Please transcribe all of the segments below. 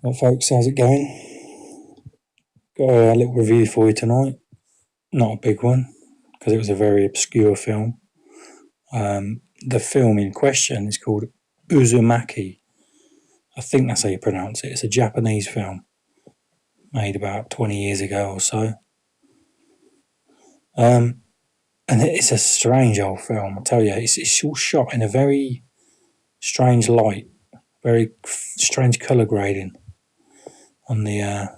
Well, folks, how's it going? Got a little review for you tonight. Not a big one, because it was a very obscure film. The film in question is called Uzumaki. I think that's how you pronounce it. It's a Japanese film made about 20 years ago or so. And it's a strange old film, I tell you. It's all shot in a very strange light, very strange colour grading on the.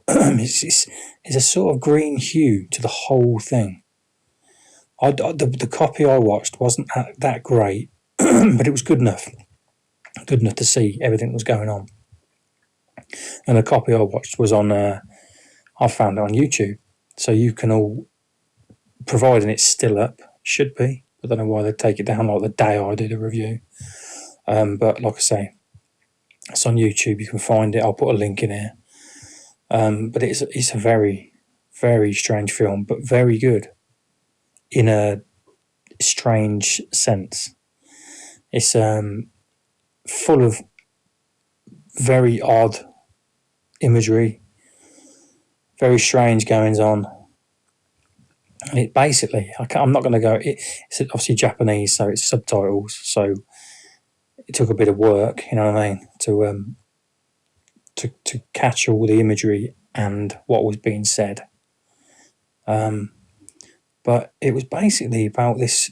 It's a sort of green hue to the whole thing. The copy I watched wasn't that great, but it was good enough to see everything that was going on. And the copy I watched was on, I found it on YouTube, so you can all, providing it's still up, should be. I don't know why they take it down like the day I did a review, but like I say, it's on YouTube. You can find it. I'll put a link in here. But it's a very, very strange film, but very good in a strange sense. It's full of very odd imagery, very strange goings on. And it basically, I'm not going to go. It's obviously Japanese, so it's subtitles. So it took a bit of work, you know what I mean, to catch all the imagery and what was being said. But it was basically about this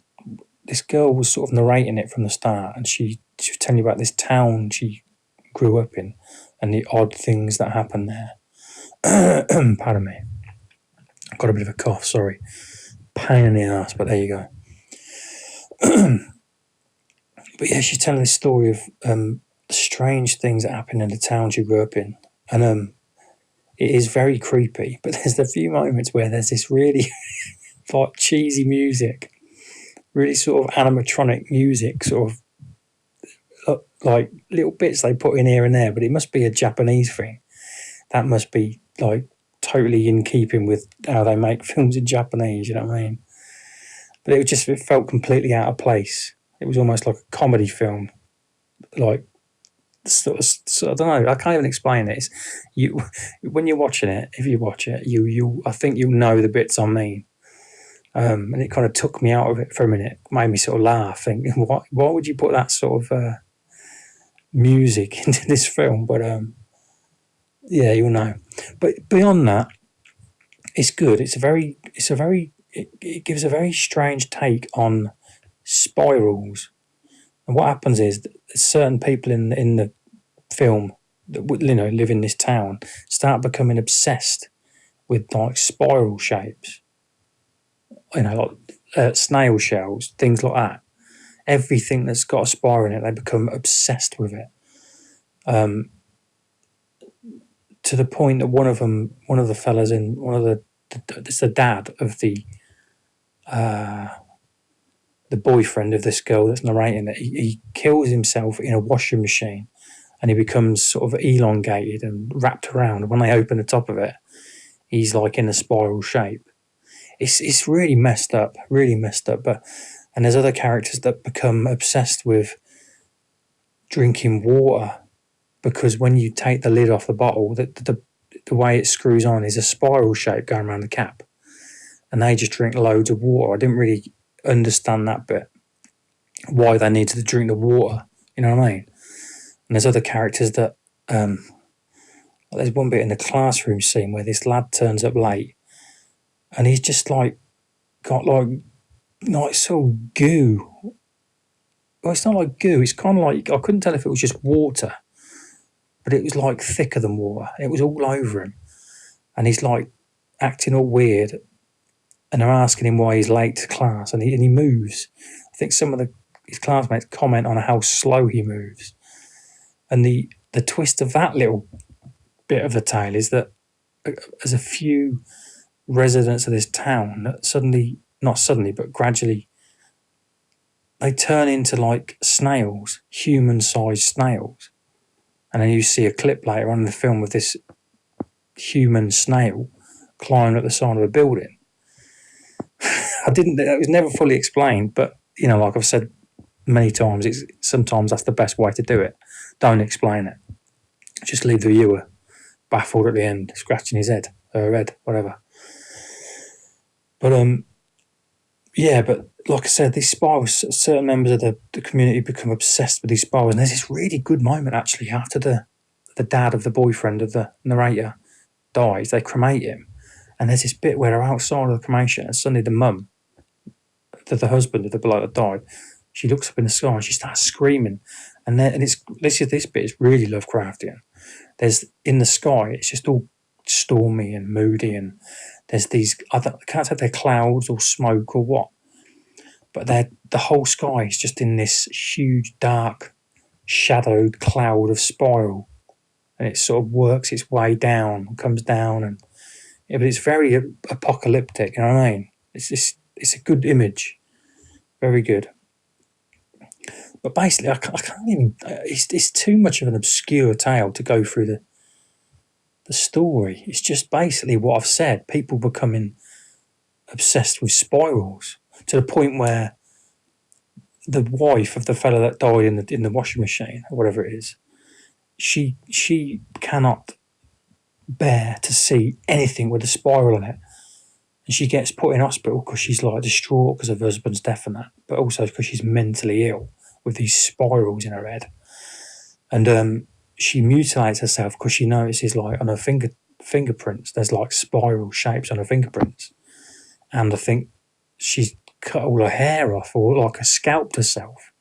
girl was sort of narrating it from the start, and she was telling you about this town she grew up in and the odd things that happened there. Pardon me. I've got a bit of a cough, sorry. Pain in the ass, but there you go. But yeah, she's telling this story of strange things that happen in the town she grew up in. And it is very creepy, but there's a few moments where there's this really like cheesy music, really sort of animatronic music, sort of like little bits they put in here and there, but it must be a Japanese thing. That must be like totally in keeping with how they make films in Japanese, you know what I mean? But it felt completely out of place. It was almost like a comedy film, like sort of, I don't know. I can't even explain it. When you're watching it, if you watch it, I think you'll know the bits I mean. And it kind of took me out of it for a minute, made me sort of laugh, thinking, why would you put that sort of music into this film? But yeah, you'll know. But beyond that, it's good. It gives a very strange take on spirals. And what happens is that certain people in the film that live in this town start becoming obsessed with like spiral shapes, like snail shells, things like that. Everything that's got a spiral in it, they become obsessed with it. To the point that one of the fellas in it's the dad of the boyfriend of this girl that's narrating it. He kills himself in a washing machine, and he becomes sort of elongated and wrapped around. When they open the top of it, he's like in a spiral shape. It's really messed up. And there's other characters that become obsessed with drinking water, because when you take the lid off the bottle, the way it screws on is a spiral shape going around the cap, and they just drink loads of water. I didn't really understand that bit, why they needed to drink the water, you know what I mean? And there's other characters that there's one bit in the classroom scene where this lad turns up late, and he's just like got like sort of goo. Well, it's not like goo, it's kind of like, I couldn't tell if it was just water, but it was like thicker than water. It was all over him, and he's like acting all weird, and they're asking him why he's late to class, and he moves. I think some of his classmates comment on how slow he moves. And the twist of that little bit of the tale is that there's a few residents of this town that not suddenly, but gradually, they turn into like snails, human-sized snails. And then you see a clip later on in the film of this human snail climbing up the side of a building. It was never fully explained, but like I've said many times, sometimes that's the best way to do it. Don't explain it. Just leave the viewer baffled at the end, scratching his head, her head, whatever. But yeah, but like I said, these spirals, certain members of the community become obsessed with these spirals. And there's this really good moment actually after the dad of the boyfriend of the narrator dies, they cremate him. And there's this bit where they're outside of the cremation and suddenly the mum, the husband of the bloke that died, she looks up in the sky and she starts screaming. And this bit is really Lovecraftian. There's in the sky, it's just all stormy and moody, and there's these I can't say if they're clouds or smoke or what, but the whole sky is just in this huge dark shadowed cloud of spiral, and it sort of works its way down, comes down, and yeah, but it's very apocalyptic. You know what I mean? It's a good image, very good. But basically, I can't even. It's too much of an obscure tale to go through the story. It's just basically what I've said. People becoming obsessed with spirals to the point where the wife of the fellow that died in the washing machine or whatever it is, she cannot bear to see anything with a spiral in it, and she gets put in hospital because she's like distraught because of her husband's death and that, but also because she's mentally ill with these spirals in her head, and she mutilates herself because she notices like on her fingerprints there's like spiral shapes on her fingerprints, and I think she's cut all her hair off or like scalped herself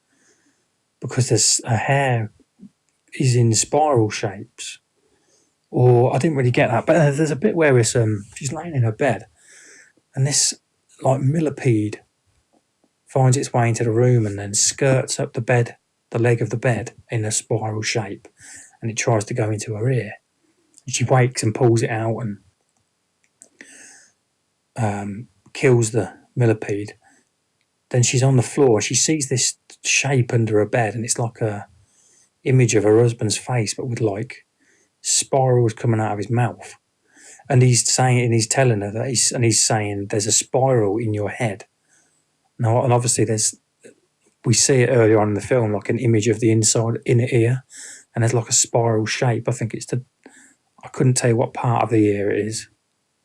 because her hair is in spiral shapes. Or I didn't really get that, but there's a bit where it's she's laying in her bed, and this like millipede finds its way into the room and then skirts up the bed, the leg of the bed in a spiral shape, and it tries to go into her ear. And she wakes and pulls it out and kills the millipede. Then she's on the floor. She sees this shape under her bed, and it's like a image of her husband's face, but with like spirals coming out of his mouth. And he's telling her that he's saying there's a spiral in your head. Now, and obviously we see it earlier on in the film, like an image of the inside inner ear, and there's like a spiral shape. I think I couldn't tell you what part of the ear it is,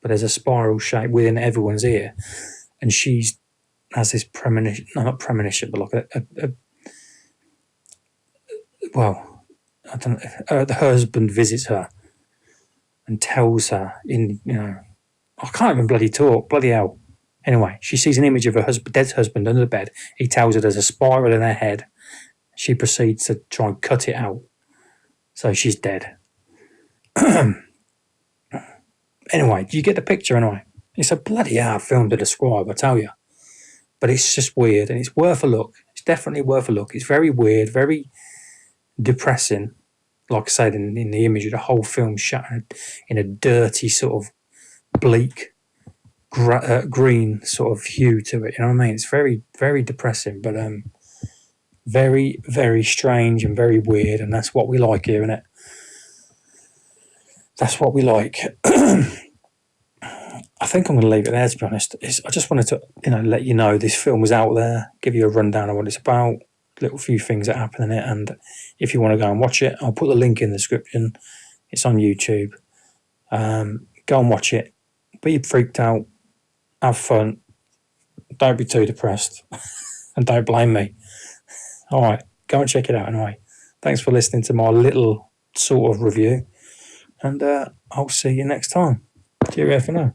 but there's a spiral shape within everyone's ear, and she has this premonition, no, not premonition, but like well, I don't know. The husband visits her and tells her I can't even bloody talk, bloody hell. Anyway, she sees an image of her dead husband under the bed. He tells her there's a spiral in her head. She proceeds to try and cut it out. So she's dead. Anyway, do you get the picture anyway? It's a bloody hard film to describe, I tell you. But it's just weird, and it's worth a look. It's definitely worth a look. It's very weird, very depressing. Like I said, in the image of the whole film shot in a dirty sort of bleak green sort of hue to it. You know what I mean? It's very, very depressing, but very, very strange and very weird, and that's what we like here, isn't it? That's what we like. I think I'm going to leave it there, to be honest. I just wanted to, let you know this film was out there, give you a rundown of what it's about, little few things that happen in it, and if you want to go and watch it, I'll put the link in the description. It's on YouTube. Go and watch it. Be freaked out. Have fun. Don't be too depressed. And don't blame me. All right, go and check it out anyway. Thanks for listening to my little sort of review, and I'll see you next time. Cheerio for now.